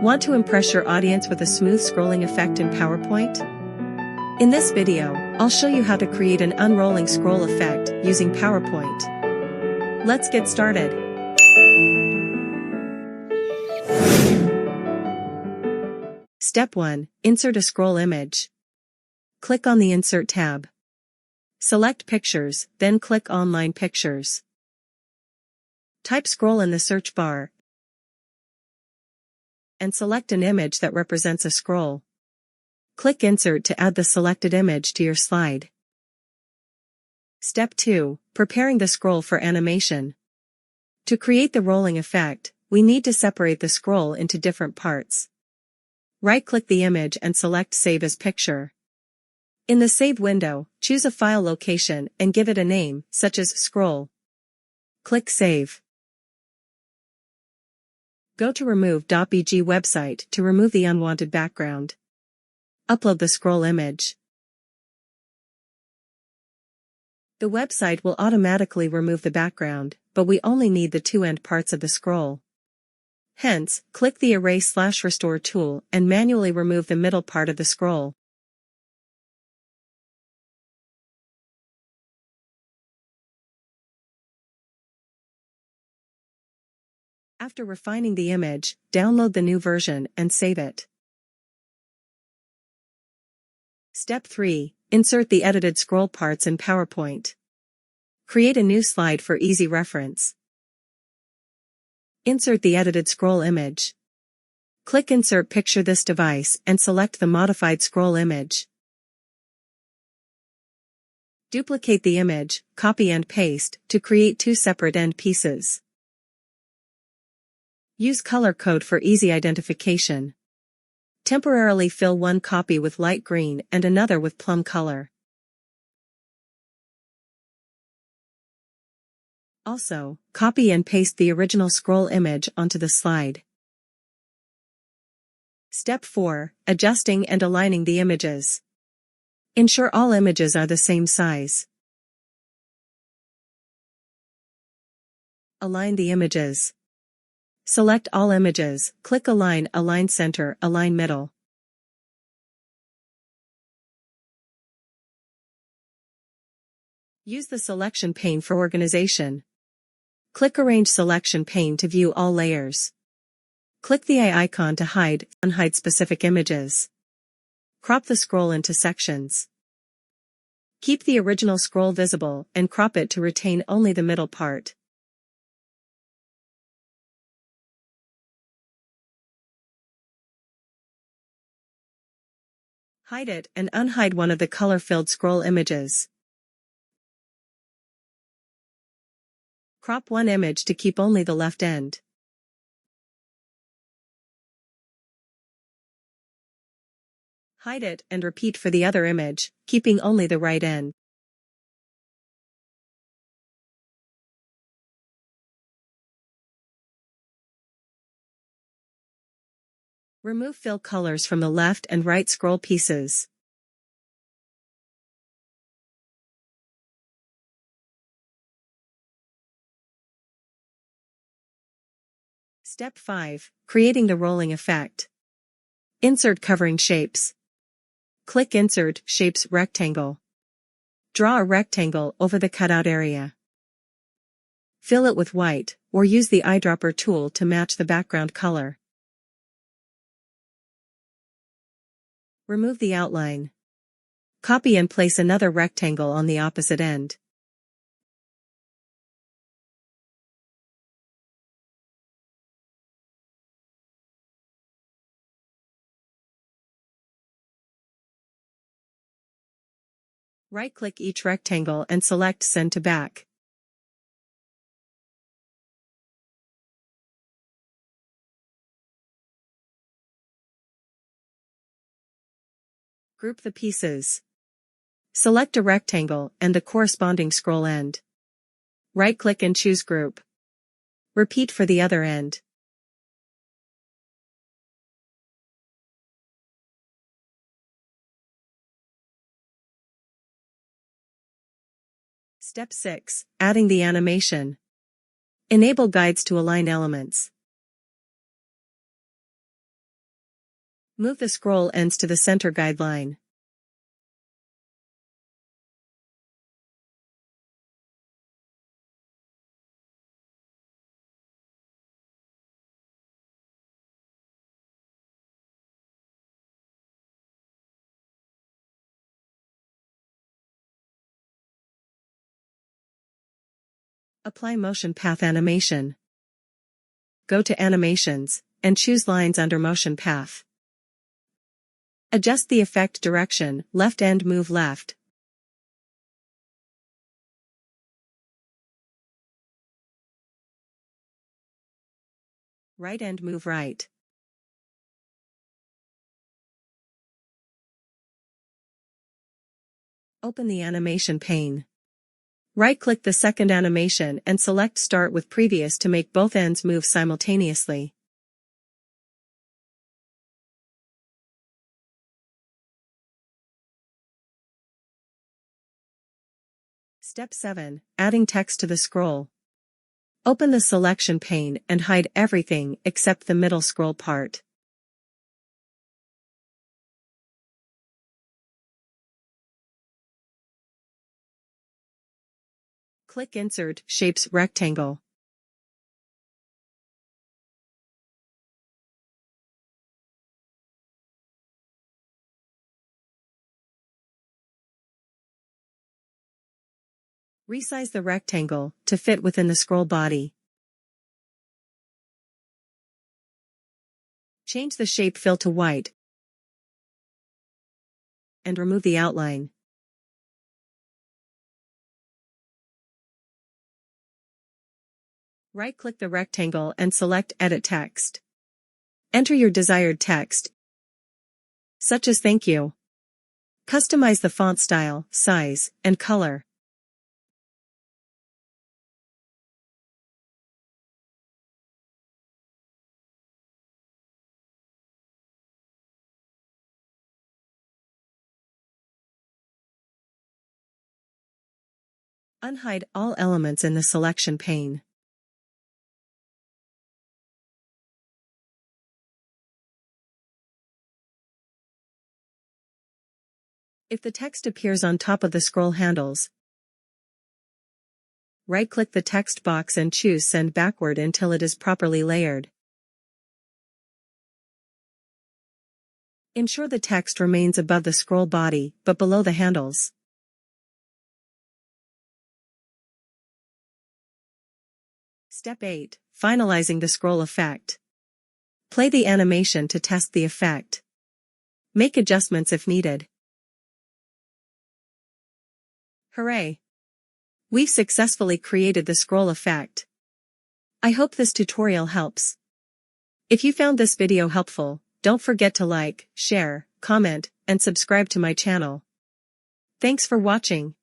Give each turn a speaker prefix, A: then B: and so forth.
A: Want to impress your audience with a smooth scrolling effect in PowerPoint? In this video, I'll show you how to create an unrolling scroll effect using PowerPoint. Let's get started. Step 1. Insert a scroll image. Click on the Insert tab. Select Pictures, then click Online Pictures. Type scroll in the search bar and select an image that represents a scroll. Click Insert to add the selected image to your slide. Step 2. Preparing the scroll for animation. To create the rolling effect, we need to separate the scroll into different parts. Right-click the image and select Save as Picture. In the Save window, choose a file location and give it a name, such as Scroll. Click Save. Go to remove.bg website to remove the unwanted background. Upload the scroll image. The website will automatically remove the background, but we only need the two end parts of the scroll. Hence, click the Erase/Restore tool and manually remove the middle part of the scroll. After refining the image, download the new version and save it. Step 3. Insert the edited scroll parts in PowerPoint. Create a new slide for easy reference. Insert the edited scroll image. Click Insert Picture this device and select the modified scroll image. Duplicate the image, copy and paste to create two separate end pieces. Use color code for easy identification. Temporarily fill one copy with light green and another with plum color. Also, copy and paste the original scroll image onto the slide. Step 4. Adjusting and aligning the images. Ensure all images are the same size. Align the images. Select all images, click Align, Align Center, Align Middle. Use the selection pane for organization. Click Arrange Selection pane to view all layers. Click the eye icon to unhide specific images. Crop the scroll into sections. Keep the original scroll visible and crop it to retain only the middle part. Hide it and unhide one of the color-filled scroll images. Crop one image to keep only the left end. Hide it and repeat for the other image, keeping only the right end. Remove fill colors from the left and right scroll pieces. Step 5. Creating the rolling effect. Insert covering shapes. Click Insert Shapes Rectangle. Draw a rectangle over the cutout area. Fill it with white, or use the eyedropper tool to match the background color. Remove the outline. Copy and place another rectangle on the opposite end. Right-click each rectangle and select Send to Back. Group the pieces. Select a rectangle and the corresponding scroll end. Right-click and choose Group. Repeat for the other end. Step 6. Adding the animation. Enable guides to align elements. Move the scroll ends to the center guideline. Apply motion path animation. Go to Animations, and choose Lines under Motion Path. Adjust the effect direction, left end move left. Right end move right. Open the animation pane. Right-click the second animation and select Start with Previous to make both ends move simultaneously. Step 7. Adding text to the scroll. Open the selection pane and hide everything except the middle scroll part. Click Insert Shapes Rectangle. Resize the rectangle to fit within the scroll body. Change the shape fill to white and remove the outline. Right-click the rectangle and select Edit Text. Enter your desired text, such as "Thank you." Customize the font style, size, and color. Unhide all elements in the selection pane. If the text appears on top of the scroll handles, right-click the text box and choose Send Backward until it is properly layered. Ensure the text remains above the scroll body but below the handles. Step 8. Finalizing the scroll effect. Play the animation to test the effect. Make adjustments if needed. Hooray! We've successfully created the scroll effect. I hope this tutorial helps. If you found this video helpful, don't forget to like, share, comment, and subscribe to my channel. Thanks for watching.